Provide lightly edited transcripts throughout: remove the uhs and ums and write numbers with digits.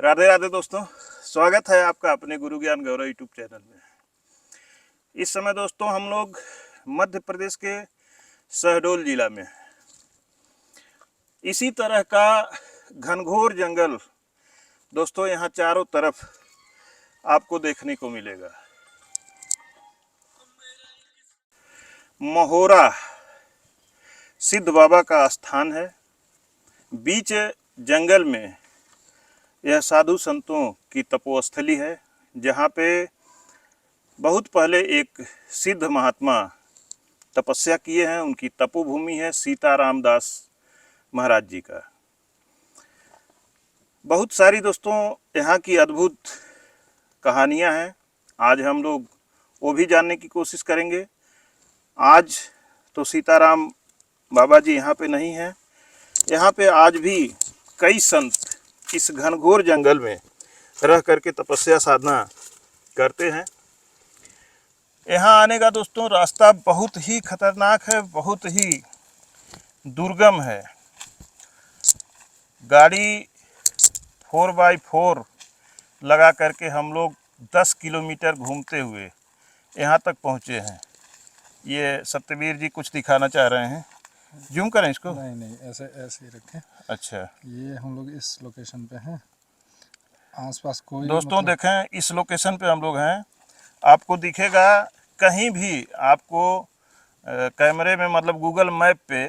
राधे राधे दोस्तों, स्वागत है आपका अपने गुरु ज्ञान गौरव यूट्यूब चैनल में। इस समय दोस्तों हम लोग मध्य प्रदेश के शहडोल जिला में इसी तरह का घनघोर जंगल दोस्तों यहाँ चारों तरफ आपको देखने को मिलेगा। महोरा सिद्ध बाबा का स्थान है। बीच जंगल में यह साधु संतों की तपोस्थली है, जहाँ पे बहुत पहले एक सिद्ध महात्मा तपस्या किए हैं। उनकी तपोभूमि है सीताराम दास महाराज जी का। बहुत सारी दोस्तों यहाँ की अद्भुत कहानियाँ हैं। आज हम लोग वो भी जानने की कोशिश करेंगे। आज तो सीताराम बाबा जी यहाँ पे नहीं हैं। यहाँ पे आज भी कई संत इस घनघोर जंगल में रह करके तपस्या साधना करते हैं। यहाँ आने का दोस्तों रास्ता बहुत ही खतरनाक है, बहुत ही दुर्गम है। गाड़ी 4x4 लगा करके हम लोग 10 किलोमीटर घूमते हुए यहाँ तक पहुँचे हैं। ये सत्यवीर जी कुछ दिखाना चाह रहे हैं। जूम करें इसको? नहीं, ऐसे ही रखें। अच्छा, ये हम लोग इस लोकेशन पे हैं। आसपास कोई दोस्तों देखें, इस लोकेशन पे हम लोग हैं। आपको दिखेगा कहीं भी, आपको कैमरे में मतलब गूगल मैप पे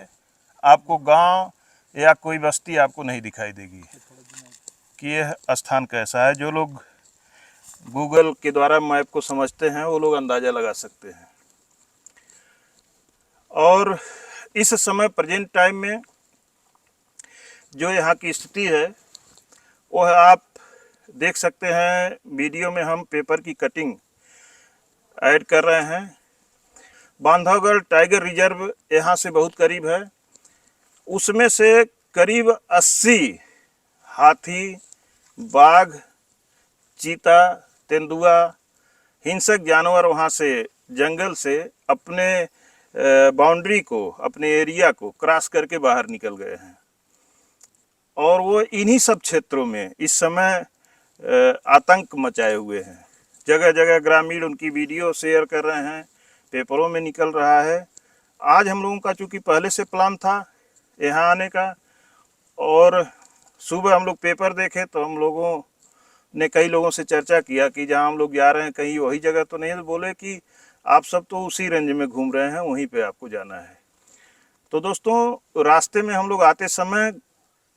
आपको गांव या कोई बस्ती आपको नहीं दिखाई देगी कि यह स्थान कैसा है। जो लोग गूगल के द्वारा मैप को समझते हैं वो लोग अंदाज़ा लगा सकते हैं। और इस समय प्रेजेंट टाइम में जो यहाँ की स्थिति है वो है, आप देख सकते हैं वीडियो में हम पेपर की कटिंग ऐड कर रहे हैं। बांधवगढ़ टाइगर रिजर्व यहाँ से बहुत करीब है। उसमें से करीब 80 हाथी, बाघ, चीता, तेंदुआ, हिंसक जानवर वहाँ से जंगल से अपने बाउंड्री को, अपने एरिया को क्रॉस करके बाहर निकल गए हैं। और वो इन्हीं सब क्षेत्रों में इस समय आतंक मचाए हुए हैं। जगह जगह ग्रामीण उनकी वीडियो शेयर कर रहे हैं, पेपरों में निकल रहा है। आज हम लोगों का चूँकि पहले से प्लान था यहाँ आने का, और सुबह हम लोग पेपर देखे तो हम लोगों ने कई लोगों से चर्चा किया कि जहाँ हम लोग जा रहे हैं कहीं वही जगह तो नहीं है। तो बोले कि आप सब तो उसी रेंज में घूम रहे हैं, वहीं पे आपको जाना है। तो दोस्तों रास्ते में हम लोग आते समय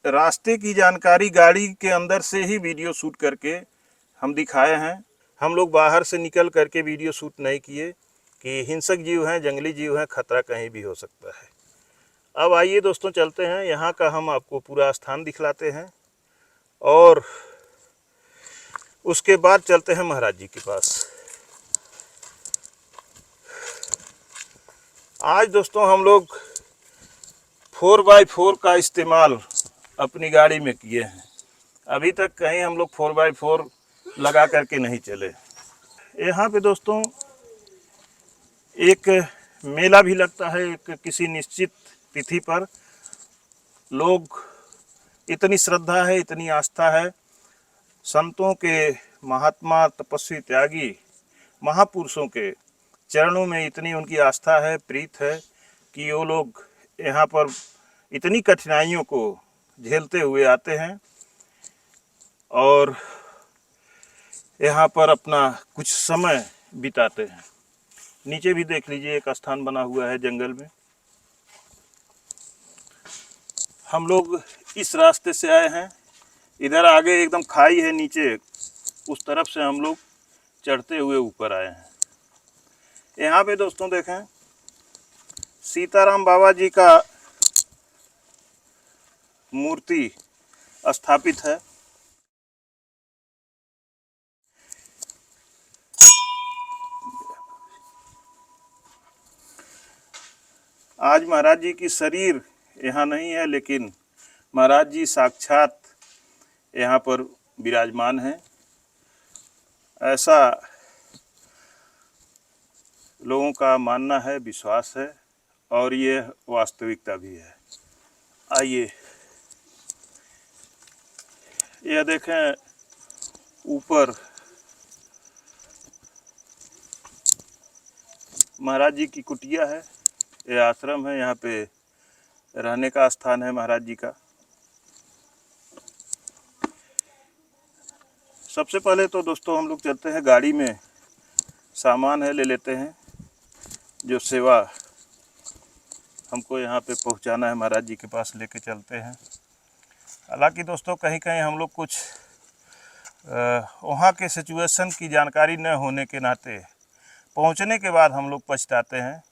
रास्ते की जानकारी गाड़ी के अंदर से ही वीडियो शूट करके हम दिखाए हैं। हम लोग बाहर से निकल करके वीडियो शूट नहीं किए कि हिंसक जीव हैं, जंगली जीव हैं, खतरा कहीं भी हो सकता है। अब आइए दोस्तों चलते हैं, यहाँ का हम आपको पूरा स्थान दिखलाते हैं और उसके बाद चलते हैं महाराज जी के पास। आज दोस्तों हम लोग 4x4 का इस्तेमाल अपनी गाड़ी में किए हैं। अभी तक कहीं हम लोग 4x4 लगा करके नहीं चले। यहाँ पे दोस्तों एक मेला भी लगता है। एक किसी निश्चित तिथि पर लोग, इतनी श्रद्धा है, इतनी आस्था है संतों के, महात्मा, तपस्वी, त्यागी महापुरुषों के चरणों में इतनी उनकी आस्था है, प्रीत है कि वो लोग यहाँ पर इतनी कठिनाइयों को झेलते हुए आते हैं और यहाँ पर अपना कुछ समय बिताते हैं। नीचे भी देख लीजिए, एक स्थान बना हुआ है जंगल में। हम लोग इस रास्ते से आए हैं। इधर आगे एकदम खाई है, नीचे उस तरफ से हम लोग चढ़ते हुए ऊपर आए हैं। यहाँ पे दोस्तों देखें, सीताराम बाबा जी का मूर्ति स्थापित है। आज महाराज जी की शरीर यहाँ नहीं है, लेकिन महाराज जी साक्षात यहाँ पर विराजमान हैं, ऐसा लोगों का मानना है, विश्वास है और ये वास्तविकता भी है। आइए, यह देखें ऊपर महाराज जी की कुटिया है, ये आश्रम है, यहाँ पे रहने का स्थान है महाराज जी का। सबसे पहले तो दोस्तों हम लोग चलते हैं, गाड़ी में सामान है ले लेते हैं, जो सेवा हमको यहाँ पे पहुँचाना है महाराज जी के पास लेके चलते हैं। हालांकि दोस्तों कहीं कहीं हम लोग कुछ वहाँ के सिचुएशन की जानकारी न होने के नाते पहुँचने के बाद हम लोग पछताते हैं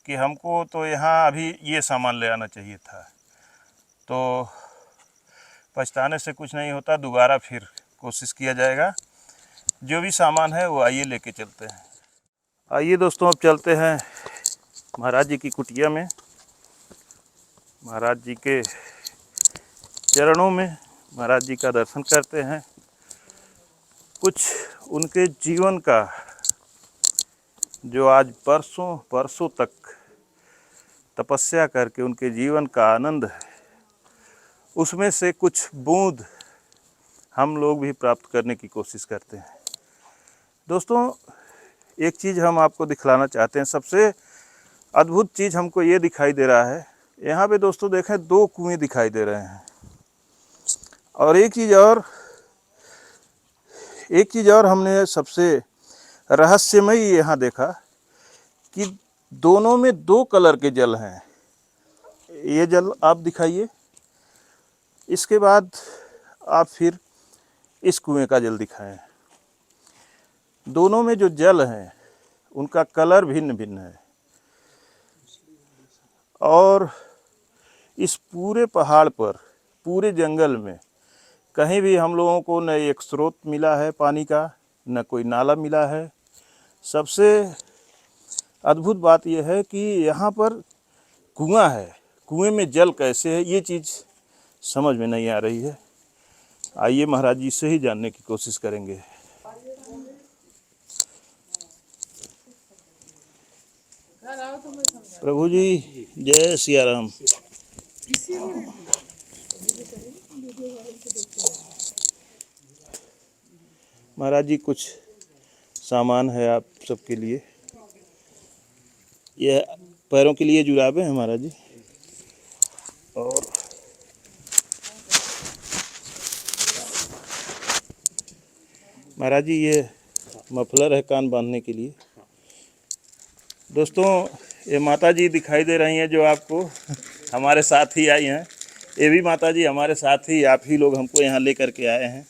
कि हमको तो यहाँ अभी ये सामान ले आना चाहिए था। तो पछताने से कुछ नहीं होता, दोबारा फिर कोशिश किया जाएगा। जो भी सामान है वो आइए लेके चलते हैं। आइए दोस्तों अब चलते हैं महाराज जी की कुटिया में, महाराज जी के चरणों में महाराज जी का दर्शन करते हैं। कुछ उनके जीवन का जो आज परसों तक तपस्या करके उनके जीवन का आनंद है, उसमें से कुछ बूंद हम लोग भी प्राप्त करने की कोशिश करते हैं। दोस्तों एक चीज़ हम आपको दिखलाना चाहते हैं, सबसे अद्भुत चीज़ हमको ये दिखाई दे रहा है। यहाँ पे दोस्तों देखें 2 कुएं दिखाई दे रहे हैं, और एक चीज़ और हमने सबसे रहस्यमयी यहाँ देखा कि दोनों में 2 कलर के जल हैं। ये जल आप दिखाइए, इसके बाद आप फिर इस कुएं का जल दिखाएं। दोनों में जो जल है उनका कलर भिन्न भिन्न है, और इस पूरे पहाड़ पर, पूरे जंगल में कहीं भी हम लोगों को न एक स्रोत मिला है पानी का, न कोई नाला मिला है। सबसे अद्भुत बात यह है कि यहाँ पर कुआं है, कुएं में जल कैसे है, ये चीज़ समझ में नहीं आ रही है। आइए महाराज जी से ही जानने की कोशिश करेंगे। प्रभु जी जय सिया राम। महाराज जी कुछ सामान है आप सबके लिए, यह पैरों के लिए जुराबे हैं महाराज जी, और महाराज जी ये मफलर है कान बांधने के लिए। दोस्तों ये माता जी दिखाई दे रही हैं जो आपको हमारे साथ ही आई हैं, ये भी माता जी हमारे साथ ही, आप ही लोग हमको यहाँ ले करके आए हैं।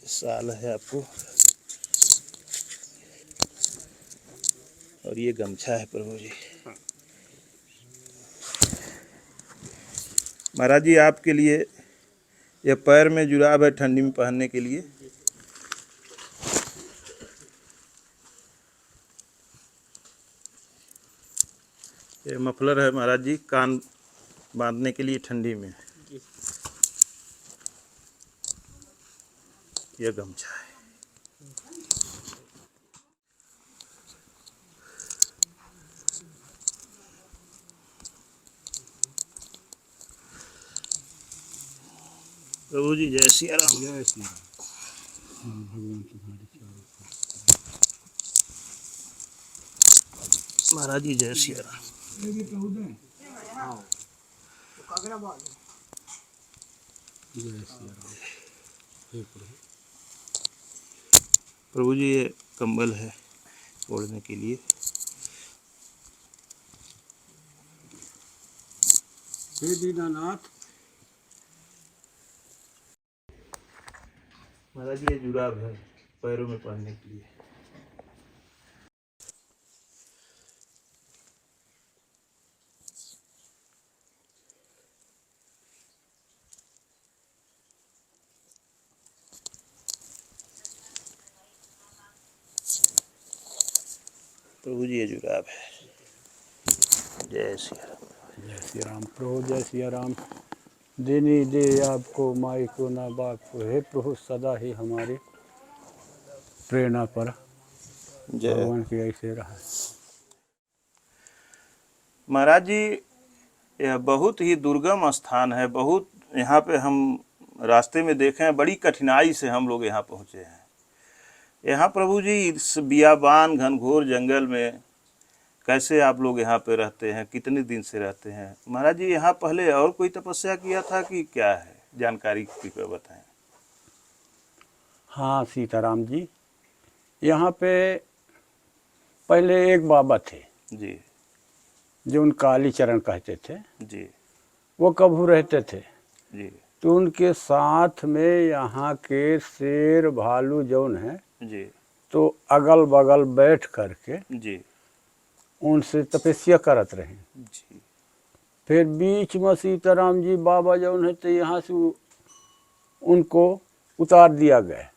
साल है आपको, और ये गमछा है प्रभु जी। महाराज जी आपके लिए ये पैर में जुराब है ठंडी में पहनने के लिए। ये मफलर है महाराज जी कान बांधने के लिए ठंडी में। यह गमछा है। प्रभु जी जय सिया राम। जय श्री राम। भगवान तुम्हारी महाराज जी जय सिया राम। जय श्री राम। हे प्रभु। प्रभु जी ये कंबल है ओढ़ने के लिए। हे दीनानाथ। महाराज जी ये जुराब है पैरों में पहनने के लिए। प्रभु जी ये जुराब है। जय सिया राम। जय श्री राम। प्रभु जय श्री राम। देनी दे आपको माई को ना बाप को, हे प्रभु सदा ही हमारे प्रेरणा पर जय। भगवान की ऐसे रहा। महाराज जी यह बहुत ही दुर्गम स्थान है, बहुत यहाँ पे हम रास्ते में देखे हैं, बड़ी कठिनाई से हम लोग यहाँ पहुँचे हैं। यहाँ प्रभु जी इस बियाबान घनघोर जंगल में कैसे आप लोग यहाँ पे रहते हैं, कितने दिन से रहते हैं? महाराज जी यहाँ पहले और कोई तपस्या किया था कि क्या है, जानकारी कृपया बताएं। हाँ सीताराम जी, यहाँ पे पहले एक बाबा थे जी जो उन काली चरण कहते थे, जी वो कभू रहते थे। जी तो उनके साथ में यहाँ के शेर भालू जौन है, जी तो अगल बगल बैठ करके जी उनसे तपस्या करत रहे। जी फिर बीच में सीताराम जी बाबा जौन है तो यहाँ से उनको उतार दिया गया।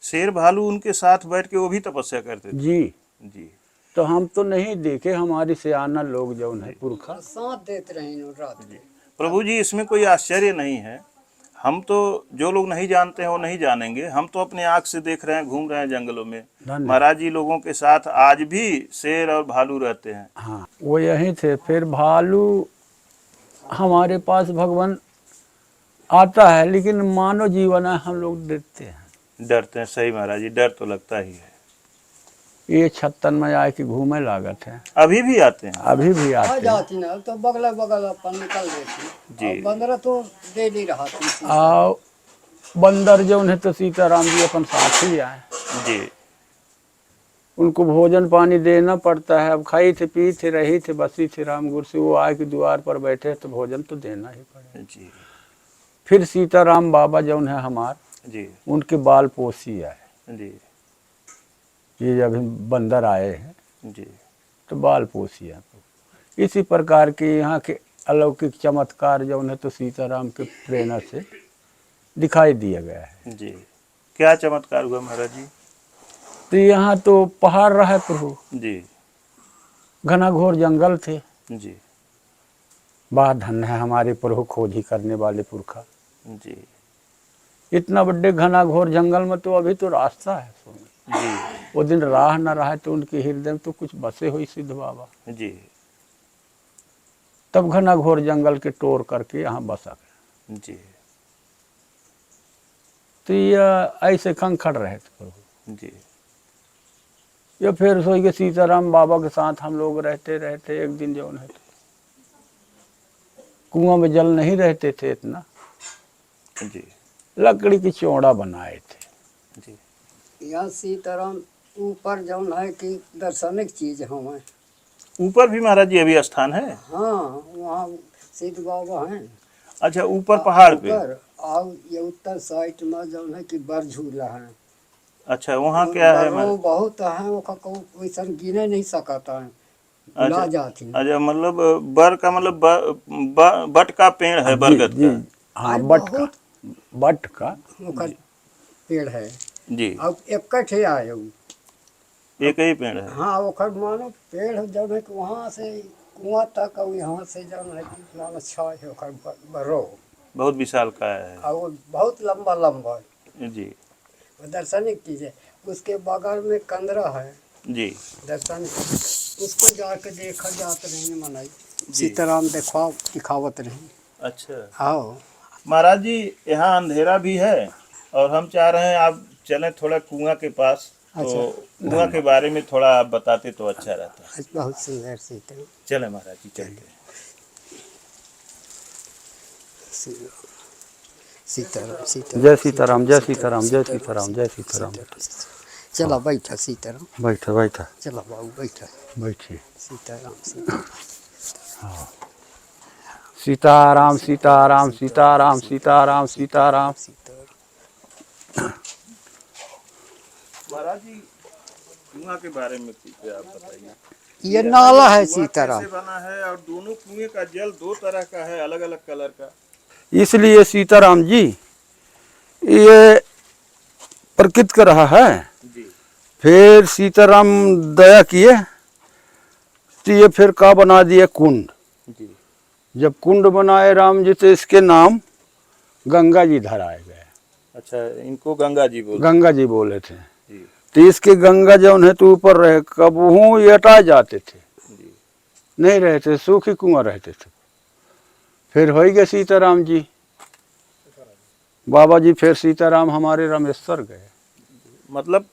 शेर भालू उनके साथ बैठ के वो भी तपस्या करते थे? जी जी। तो हम तो नहीं देखे, हमारी सियाना लोग जौन है पुरखा साथ देते रहे रात में। प्रभु जी इसमें कोई आश्चर्य नहीं है, हम तो जो लोग नहीं जानते हैं वो नहीं जानेंगे, हम तो अपने आँख से देख रहे हैं, घूम रहे हैं जंगलों में। धन्यवाद। महाराज जी लोगों के साथ आज भी शेर और भालू रहते हैं। हाँ वो यहीं थे। फिर भालू हमारे पास भगवान आता है, लेकिन मानव जीवन है, हम लोग डरते हैं। डरते हैं, सही महाराज जी, डर तो लगता ही है। ये छत्तन में आए कि घूमे लागत है, अभी भी आते हैं? अभी भी आ आते हैं। जाती ना तो बगल बगल अपन निकल देती जी। और बंदर तो डेली रहती। आओ बंदर जो है तो सीताराम जी अपन साथ ही आए, जी उनको भोजन पानी देना पड़ता है। अब खाई थे पी थे रही थे बसी थे राम गुरु से, वो आए कि द्वार पर बैठे तो भोजन तो देना ही पड़ेगा। जी फिर सीताराम बाबा जौन है हमार, जी उनके बाल पोसी आए। जी ये जब बंदर आए हैं जी तो बाल पोसी है। इसी प्रकार के यहाँ के अलौकिक चमत्कार जो है तो सीताराम के प्रेरणा से दिखाई दिया गया है। जी। क्या चमत्कार हुआ महाराज जी? तो यहाँ तो पहाड़ रहा प्रभु, जी घना घोर जंगल थे। जी बड़ा धन है हमारे प्रभु खोजी करने वाले पुरखा। जी इतना बड़े घना घोर जंगल में तो अभी तो रास्ता है। जी वो दिन राह न रहा तो उनके हृदय में तो कुछ बसे हुई सिद्ध बाबा। जी तब घना घोर जंगल के टोर करके यहाँ बसा गया। जी तो ये ऐसे खंखड़ रहे थे प्रभु। जी ये फिर सोई के सीताराम बाबा के साथ हम लोग रहते रहते एक दिन जो है कुआं में जल नहीं रहते थे इतना, जी लकड़ी की चौड़ा बनाए थे। जी यहाँ सीताराम ऊपर जौन है कि दर्शनिक चीज हमें। ऊपर भी महाराज जी अभी स्थान है? हाँ वहाँ सिद्ध बाबा हैं। अच्छा, ऊपर पहाड़ पे? ऊपर और ये उत्तर साइड में जौन है कि बर झूला है। अच्छा, वहाँ क्या है? बरों बहुत है, वो वैसा गिने नहीं सकता है, भुला जाती है। अच्छा, मतलब बर का मतलब बट का पेड़ है, बरगद जी, का? हाँ बहुत बट का ओकर पेड़ है। जी। अब इकट्ठे आए उ। एक ही पेड़ है? हाँ ओकर मानो पेड़ जब है कि वहाँ से कुआं तक और यहाँ से जब है कि मानो छः है ओकर बरो। बहुत विशाल का है। और वो बहुत लंबा लंबा जी वो दर्शनिक चीज है। उसके बगल में कंदरा है जी दर्शनिक, उसको जाके देखा जाते रहे मनाई। सीताराम दिखावत रहे। अच्छा आओ महाराज जी, यहाँ अंधेरा भी है और हम चाह रहे हैं आप चलें थोड़ा कुआं के पास, तो कुआं के बारे में थोड़ा आप बताते तो अच्छा रहता। बहुत सुंदर सीताराम। चले महाराज जी, चलते हैं। सीताराम सीताराम जय सीताराम जय सीताराम जय सीताराम जय सीताराम। चला बैठा सीताराम, बैठा बैठा चला बाबू बैठा। बैठिए। सीताराम सीताराम सीताराम सीताराम सीताराम सीताराम सीताराम। महाराज जी, कुआं के बारे में कुछ आप बताइए। ये नाला है कुआं सीताराम। कैसे बना है और दोनों कुएं का जल दो तरह का है, अलग अलग कलर का? इसलिए सीताराम जी ये प्रकृति का रहा है। जी फिर सीताराम दया किए तो ये फिर का बना दिए कुंड। जी जब कुंड बनाए राम जी तो इसके नाम गंगा जी धराए गए। अच्छा, इनको गंगा जी बोलते? गंगा जी बोले थे। जी तो इसके गंगा जौन है तो ऊपर रहे, कबहू ये हटा जाते थे, जी नहीं रहते, सूखी कुआं रहते थे। फिर हो गए सीताराम जी बाबा जी फिर सीताराम हमारे रामेश्वर गए। मतलब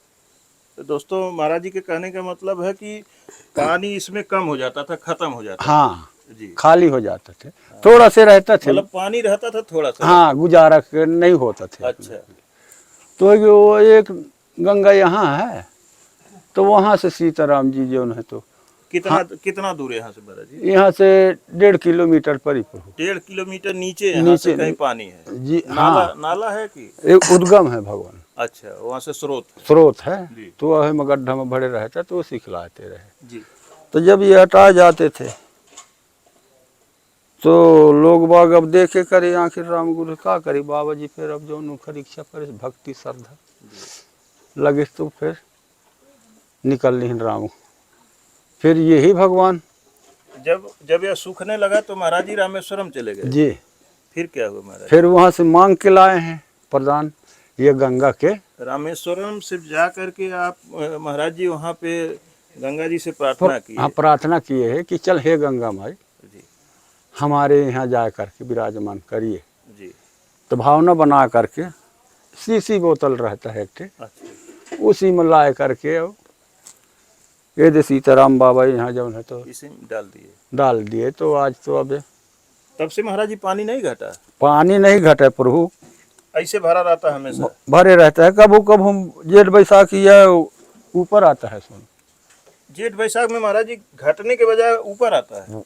दोस्तों महाराज जी के कहने का मतलब है कि पानी इसमें कम हो जाता था, खत्म हो जाता हाँ था जी। खाली हो जाते थे, थोड़ा से रहता थे। मतलब पानी रहता था थोड़ा सा। हाँ गुजारा नहीं होता थे। अच्छा। तो वो एक गंगा यहाँ है, तो वहाँ से सीताराम जी जो है तो कितना दूर है यहाँ से महाराज जी? यहाँ से 1.5 किलोमीटर पर ही पर हो। 1.5 किलोमीटर नीचे यहाँ से कहीं पानी है? जी नाला हाँ, नाला है कि? एक उद्गम है भगवान। अच्छा, वहाँ से स्रोत है जी। तो वह में गड्ढा में भरे रहते तो सिखलाते रहे जी। तो जब ये हटा जाते थे तो लोग बाग अब देखे करे आखिर राम गुरु का करी बाबा जी, फिर अब जो उनकर इच्छा करे भक्ति श्रद्धा लगे तो फिर निकल ली राम। फिर यही भगवान जब यह सूखने लगा तो महाराज जी रामेश्वरम चले गए जी। फिर क्या हुआ महाराज? फिर वहाँ से मांग के लाए हैं प्रदान ये गंगा के। रामेश्वरम से जा करके आप महाराज जी वहाँ पे गंगा जी से प्रार्थना की? हाँ प्रार्थना किए है कि चल हे गंगा माई जी हमारे यहाँ जा करके विराजमान करिए। जी। तो भावना बना करके शीशी बोतल रहता है एक, अच्छा। उसी में लाए करके ये दे सीताराम बाबा यहाँ जो है तो इसी में डाल दिए। तो आज तो अब तब से महाराज जी पानी नहीं घटा? पानी नहीं घटे प्रभु, ऐसे भरा रहता हमेशा? भरे रहता है। कब हम जेठ बैसाखी या ऊपर आता है सुन। जेठ बैसाख में महाराज जी घटने के बजाय ऊपर आता है?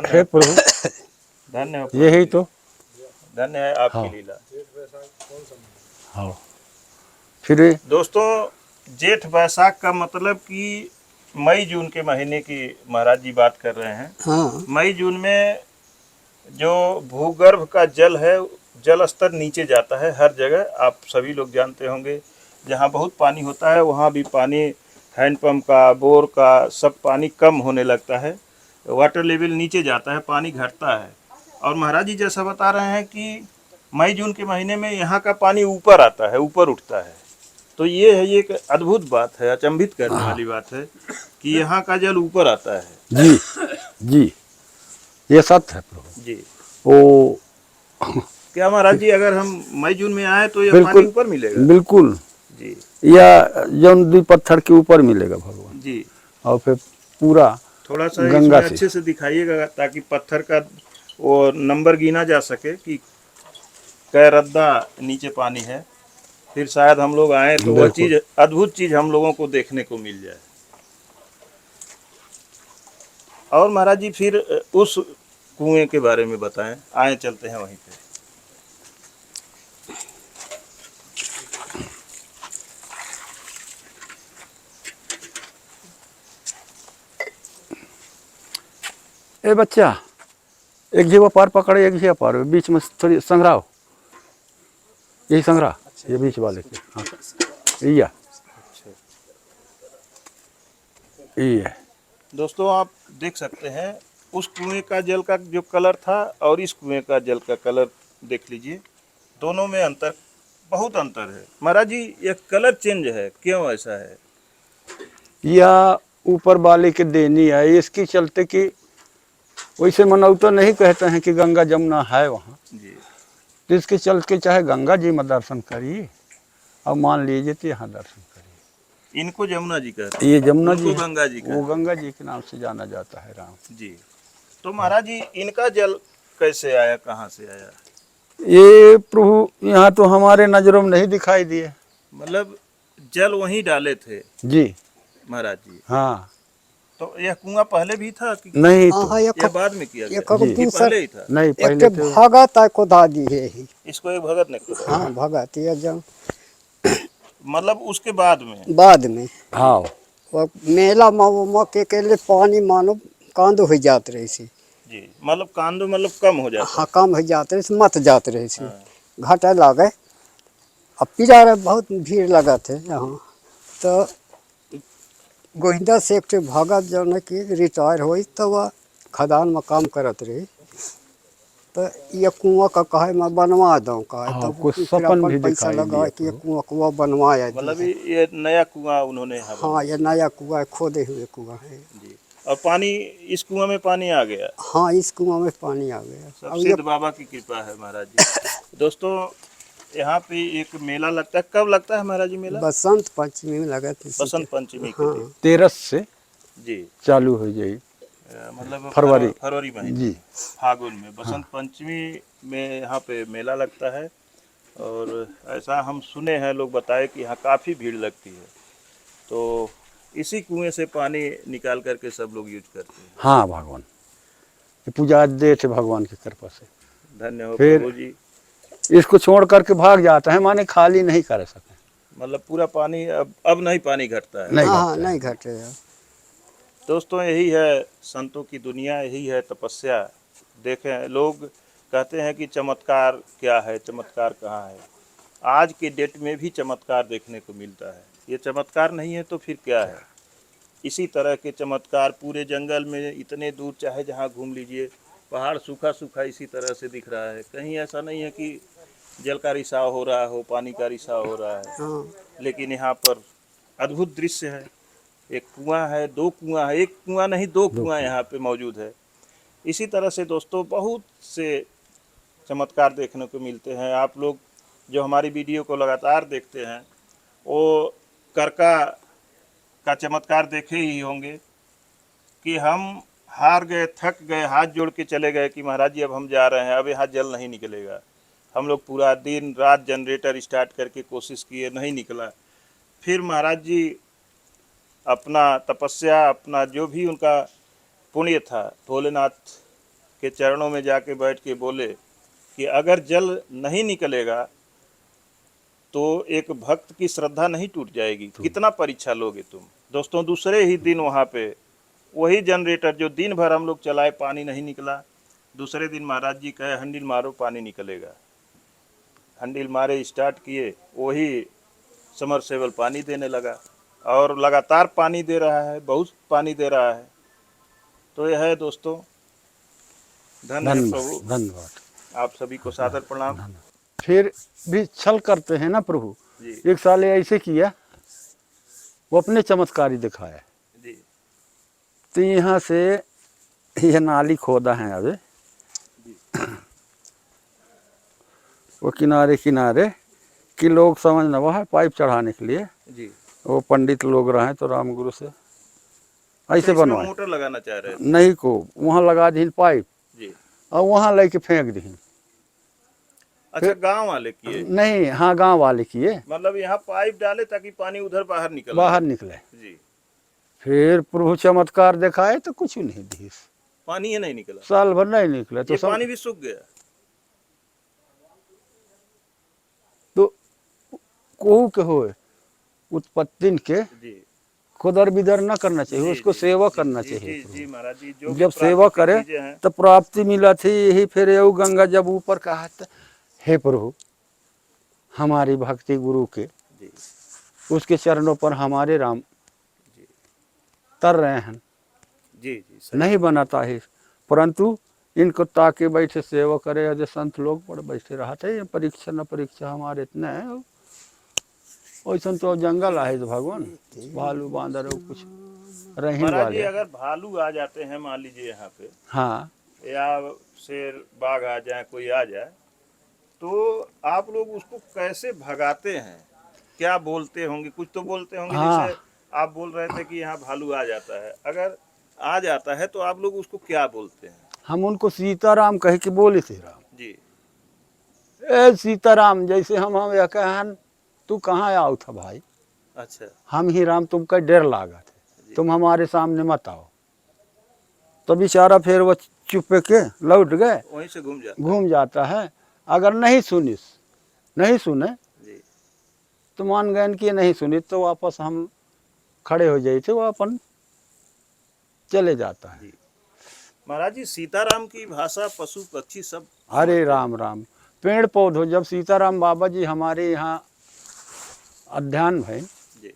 हे प्रभु धन्यवाद। यही तो धन्य है आपकी हाँ। लीला। हाँ फिर दोस्तों जेठ बैसाख का मतलब कि मई जून के महीने की महाराज जी बात कर रहे हैं। हाँ मई जून में जो भूगर्भ का जल है, जल स्तर नीचे जाता है हर जगह। आप सभी लोग जानते होंगे जहाँ बहुत पानी होता है वहाँ भी पानी हैंडपम्प का, बोर का, सब पानी कम होने लगता है, वाटर लेवल नीचे जाता है, पानी घटता है। और महाराज जी जैसा बता रहे हैं कि मई जून के महीने में यहाँ का पानी ऊपर आता है, ऊपर उठता है। तो ये है, ये एक अद्भुत बात है, अचंभित करने वाली बात है कि यहाँ का जल ऊपर आता है। जी जी ये सत्य है प्रभु जी। ओ क्या महाराज जी अगर हम मई जून में आए तो ये बिल्कुल पानी ऊपर मिलेगा? बिल्कुल जी। या जौन दी पत्थर के ऊपर मिलेगा भगवान जी। और फिर पूरा थोड़ा सा गंगा इसमें अच्छे से दिखाइएगा ताकि पत्थर का वो नंबर गिना जा सके कि कै रद्दा नीचे पानी है। फिर शायद हम लोग आए तो वह चीज, अद्भुत चीज हम लोगों को देखने को मिल जाए। और महाराज जी फिर उस कुएं के बारे में बताएं, आए चलते हैं वहीं पे। ए बच्चा एक जीवा पार पकड़े, एक जीवा पार, बीच में थोड़ी संग्रह, यही संग्रह ये बीच वाले के। हाँ या ये दोस्तों आप देख सकते हैं उस कुएं का जल का जो कलर था और इस कुएं का जल का कलर देख लीजिए, दोनों में अंतर, बहुत अंतर है। महाराज जी ये कलर चेंज है, क्यों ऐसा है? या ऊपर वाले के देनी है, इसकी चलते कि वैसे मनौता नहीं कहते हैं कि गंगा जमुना है वहाँ जी। तो इसके चल के चाहे गंगा जी में दर्शन करिए और मान लीजिए तो यहाँ दर्शन करिए। इनको जमुना जी कहते हैं? ये जमुना जी उनको गंगा जी वो गंगा जी के नाम से जाना जाता है राम जी। तो महाराज जी इनका जल कैसे आया, कहाँ से आया? ये प्रभु यहाँ तो हमारे नजरों में नहीं दिखाई दिए। मतलब जल वहीं डाले थे जी महाराज जी? हाँ। तो यह कुआं पहले भी था कि नहीं हाँ, तो यह बाद में किया गया? जी। कि पहले ही था? नहीं एक पहले तो भगत है को दादी है ही। इसको एक भगत ने खोदा? हाँ भगत ये जब मतलब उसके बाद में हाँ वो मेला मौके के लिए पानी मानो कांदो हो जात रही सी जी। मतलब कांदो मतलब कम हो जाता? हाँ कम हो जाते रही मत जात रही सी, हाँ। घाटा लागे। अब पिजा रहे बहुत भीड़ लगा थे यहाँ। तो गोविंदा से एक भगत जो है कि रिटायर हुई तो वह खदान में काम करत रही। तो ये कुआं का कहे मैं बनवा दूँ का हाँ, तो कुछ फिर सपन अपन भी पैसा दिखाई लगा दिए कि ये कुआं बनवाया मतलब ये नया कुआं उन्होंने यहाँ हाँ ये नया कुआं खोदे हुए कुआं है जी। और पानी, इस कुआं में पानी आ गया? हाँ इस कुआं में पानी आ गया। सब सिद्ध बाबा की कृपा है महाराज जी। दोस्तों यहाँ पे एक मेला लगता है, कब लगता है महाराज जी मेला? बसंत पंचमी में लगा था इसी बसंत के। पंचमी के हाँ दिन। 13 से जी चालू हो जाएगी। मतलब फरवरी। फरवरी महीने जी। में, फागुन में बसंत पंचमी में यहाँ पे मेला लगता है। और ऐसा हम सुने हैं, लोग बताए कि यहाँ काफ़ी भीड़ लगती है। तो इसी कुएं से पानी निकाल करके सब लोग यूज करते हैं। हाँ भगवान, ये पूजा दे थे भगवान की कृपा से। धन्य हो फिर प्रभु जी। इसको छोड़ करके भाग जाता है, माने खाली नहीं कर सके। मतलब पूरा पानी अब नहीं पानी घटता है। नहीं हाँ हाँ, घटता है। नहीं घटेगा। दोस्तों यही है संतों की दुनिया, यही है तपस्या। देखें, लोग कहते हैं कि चमत्कार क्या है, चमत्कार कहाँ है। आज के डेट में भी चमत्कार देखने को मिलता है। ये चमत्कार नहीं है तो फिर क्या है? इसी तरह के चमत्कार पूरे जंगल में इतने दूर चाहे जहाँ घूम लीजिए, पहाड़ सूखा सूखा इसी तरह से दिख रहा है। कहीं ऐसा नहीं है कि जल का रिसाव हो रहा हो, पानी का रिसाव हो रहा है। हाँ, लेकिन यहाँ पर अद्भुत दृश्य है। एक कुआं है, दो कुआं है, एक कुआं नहीं दो कुआं यहाँ पे मौजूद है। इसी तरह से दोस्तों बहुत से चमत्कार देखने को मिलते हैं। आप लोग जो हमारी वीडियो को लगातार देखते हैं, वो करका का चमत्कार देखे ही होंगे कि हम हार गए, थक गए, हाथ जोड़ के चले गए कि महाराज जी अब हम जा रहे हैं, अब यहाँ जल नहीं निकलेगा। हम लोग पूरा दिन रात जनरेटर स्टार्ट करके कोशिश किए, नहीं निकला। फिर महाराज जी अपना तपस्या, अपना जो भी उनका पुण्य था, भोलेनाथ के चरणों में जाके बैठ के बोले कि अगर जल नहीं निकलेगा तो एक भक्त की श्रद्धा नहीं टूट जाएगी, कितना परीक्षा लोगे तुम। दोस्तों दूसरे ही दिन वहाँ पे वही जनरेटर जो दिन भर हम लोग चलाए, पानी नहीं निकला। दूसरे दिन महाराज जी कहे हंडिल मारो पानी निकलेगा। हंडिल मारे, स्टार्ट किए, वही समरसेबल पानी देने लगा और लगातार पानी दे रहा है, बहुत पानी दे रहा है। तो यह है दोस्तों, धन्य है प्रभु। धन्यवाद। आप सभी को सादर प्रणाम। फिर भी छल करते हैं ना प्रभु। जी एक साल ऐसे किया, वो अपने चमत्कारी दिखाया। जी तो यहाँ से ये नाली खोदा है अभी, वो किनारे किनारे कि लोग समझना, वो है पाइप चढ़ाने के लिए। जी। वो पंडित लोग रहे तो रामगुरु से ऐसे इसमें बनवाए। मोटर लगाना चाह रहे थे। नहीं को वहाँ लगा दीन पाइप जी। और वहाँ लेके फेंक दीन। अच्छा, गांव वाले किए? नहीं, हाँ गांव वाले किए। मतलब यहाँ पाइप डाले ताकि पानी उधर बाहर निकल बाहर निकले। जी। फिर प्रभु चमत्कार दिखाए तो कुछ नहीं दिस, पानी ही नहीं निकला। साल भर नहीं निकले। तो ये पानी भी सूख गया। तो कोहू के हो उत्पत्ति के जी खुदर बिदर न करना चाहिए, जी, उसको जी, सेवा जी, करना जी, चाहिए। जी जी महाराज जी, जो भी जब सेवा प्राकृतिक करे चीजें हैं। तो प्राप्ति मिला थी। यही फिर ये गंगा जब ऊपर कहा था, हे प्रभु हमारी भक्ति गुरु के, जी उसके चरणों पर हमारे राम तर रहे हैं। जी जी सही। नहीं बनाता है, परंतु इनको ताके बैठे सेवा करे। यदि संत लोग पर बैठे रहते, ये परीक्षा न परीक्षा हमारे इतने है। वैसा तो जंगल आहे तो भगवान, भालू बांदर वो कुछ रहीन महाराज जी वाले। अगर भालू आ जाते हैं मान लीजिए यहाँ पे, हाँ, या शेर बाघ आ जाए, कोई आ जाए, तो आप लोग उसको कैसे भगाते हैं? क्या बोलते होंगे? कुछ तो बोलते होंगे। हाँ। जैसे आप बोल रहे थे कि यहाँ भालू आ जाता है, अगर आ जाता है तो आप लोग उसको क्या बोलते हैं? हम उनको सीताराम कह के बोले थे। राम जी ए सीताराम, जैसे हम यह कहन तू कहाँ आओ था भाई, अच्छा हम ही राम, तुमका डर लागा थे, जी। तुम हमारे सामने मत आओ। तो बेचारा फिर वो चुप के लौट गए, वहीं से घूम जाता है। अगर नहीं सुने जी। तो मान गए कि नहीं सुनी, तो वापस हम खड़े हो जाए थे, वो अपन चले जाता है। जी महाराज जी, सीताराम की भाषा पशु पक्षी सब अरे समझते हैं। राम राम, पेड़ पौधों, जब सीताराम बाबा जी हमारे यहाँ अध्ययन भई, जी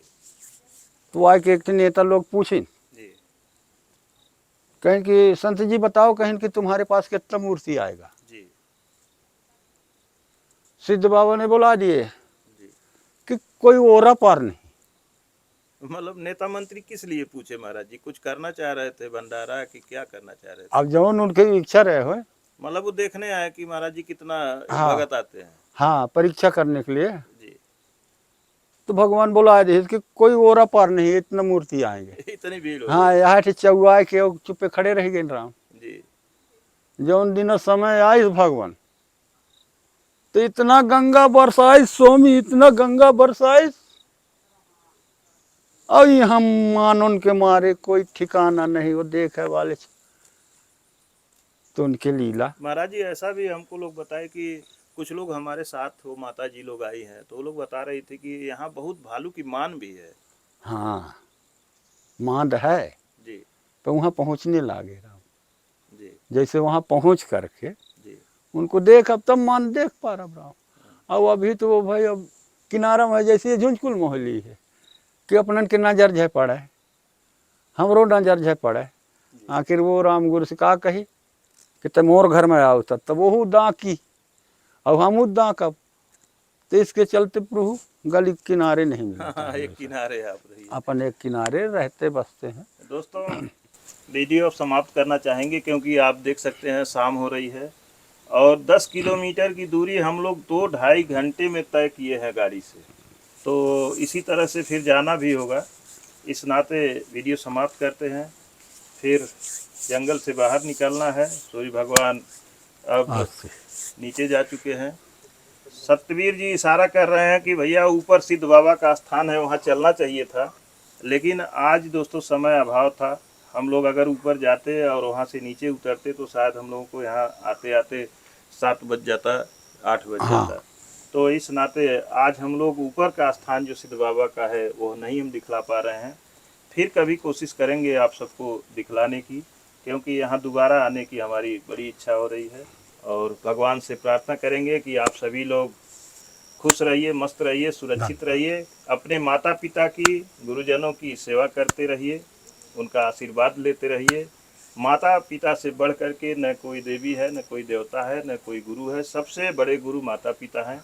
तो आके एक नेता लोग पूछे, जी कहें कि संत जी बताओ, कहें कि तुम्हारे पास कितना मूर्ति आएगा। जी सिद्ध बाबा ने बुला दिए जी। कि कोई ओरा पार नहीं। मतलब नेता मंत्री किस लिए पूछे महाराज जी? कुछ करना चाह रहे थे भंडारा, कि क्या करना चाह रहे थे? अब जौन उनकी इच्छा रहे हो, मतलब वो देखने आए कि महाराज जी कितना हाँ। भगत आते हैं। हाँ, परीक्षा करने के लिए। जी। तो भगवान बोला है कि कोई ओरा पार नहीं, इतना मूर्ति आएंगे। इतनी भीड़ हो हाँ, यहाँ चौआ के चुप्पे खड़े रह गए राम। जी। जौन दिन समय आई भगवान तो इतना गंगा बरसाई स्वामी, इतना गंगा बरसाई, और हम मानन के मारे कोई ठिकाना नहीं, वो देखे वाले तो उनके लीला। महाराज जी ऐसा भी हमको लोग बताए कि कुछ लोग हमारे साथ हो, माता जी लोग आई हैं, तो वो लोग बता रही थी कि यहाँ बहुत भालू की मान भी है। हाँ, मांद है। जी। तो वहाँ पहुँचने लागे राम। जी। जैसे वहाँ पहुँच करके जी। उनको देख, अब तब मान देख पा रहा राम। अब अभी तो वो भाई अब किनारा में जैसे झुंझकुल मोहली है कि अपनन के नजर झे पड़े, हमरो नजर झे पड़े। आखिर वो राम गुरु से का कही कि तुम और घर में आओ, तब वो दा की, अब हम दा कब। तो इसके चलते प्रभु गली किनारे नहीं मिलता। हाँ, एक किनारे आप रहिए। अपन एक किनारे रहते बसते हैं। दोस्तों वीडियो समाप्त करना चाहेंगे क्योंकि आप देख सकते हैं शाम हो रही है और 10 किलोमीटर की दूरी हम लोग 2-2.5 घंटे में तय किए हैं गाड़ी से, तो इसी तरह से फिर जाना भी होगा। इस नाते वीडियो समाप्त करते हैं। फिर जंगल से बाहर निकलना है। सूर्य भगवान अब नीचे जा चुके हैं। सत्यवीर जी इशारा कर रहे हैं कि भैया ऊपर सिद्ध बाबा का स्थान है, वहाँ चलना चाहिए था, लेकिन आज दोस्तों समय अभाव था। हम लोग अगर ऊपर जाते और वहाँ से नीचे उतरते तो शायद हम लोगों को यहाँ आते आते 7 बज जाता, 8 बज जाता। तो इस नाते आज हम लोग ऊपर का स्थान जो सिद्ध बाबा का है वो नहीं हम दिखला पा रहे हैं। फिर कभी कोशिश करेंगे आप सबको दिखलाने की, क्योंकि यहाँ दोबारा आने की हमारी बड़ी इच्छा हो रही है। और भगवान से प्रार्थना करेंगे कि आप सभी लोग खुश रहिए, मस्त रहिए, सुरक्षित रहिए, अपने माता पिता की, गुरुजनों की सेवा करते रहिए, उनका आशीर्वाद लेते रहिए। माता पिता से बढ़ करके न कोई देवी है, न कोई देवता है, न कोई गुरु है। सबसे बड़े गुरु माता पिता हैं।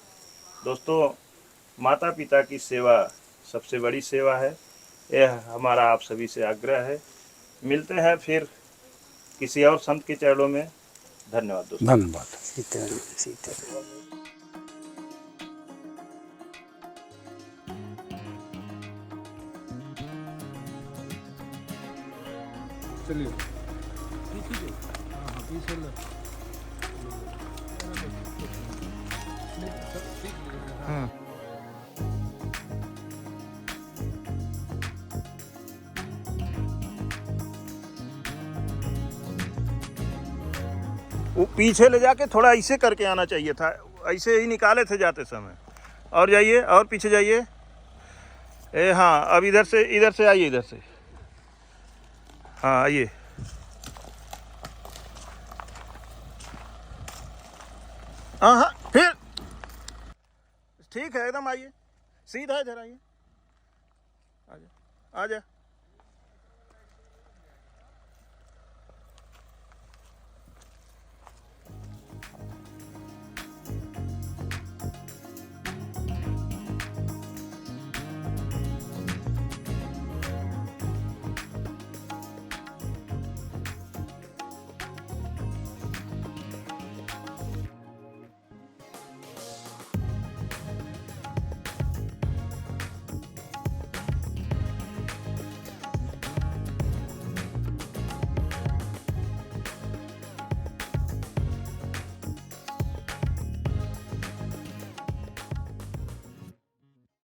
दोस्तों माता पिता की सेवा सबसे बड़ी सेवा है, यह हमारा आप सभी से आग्रह है। मिलते हैं फिर किसी और संत के चरणों में। धन्यवाद दोस्तों। धन्यवाद। सीताराम सीताराम। चलिए हाँ पीछे लो। वो पीछे ले जाके थोड़ा ऐसे करके आना चाहिए था, ऐसे ही निकाले थे जाते समय। और जाइए और पीछे जाइए। हाँ, अब इधर से आइए, इधर से। हाँ आइए। हाँ हाँ, फिर ठीक है, एकदम आइए, सीधा इधर आइए, आजा आजा।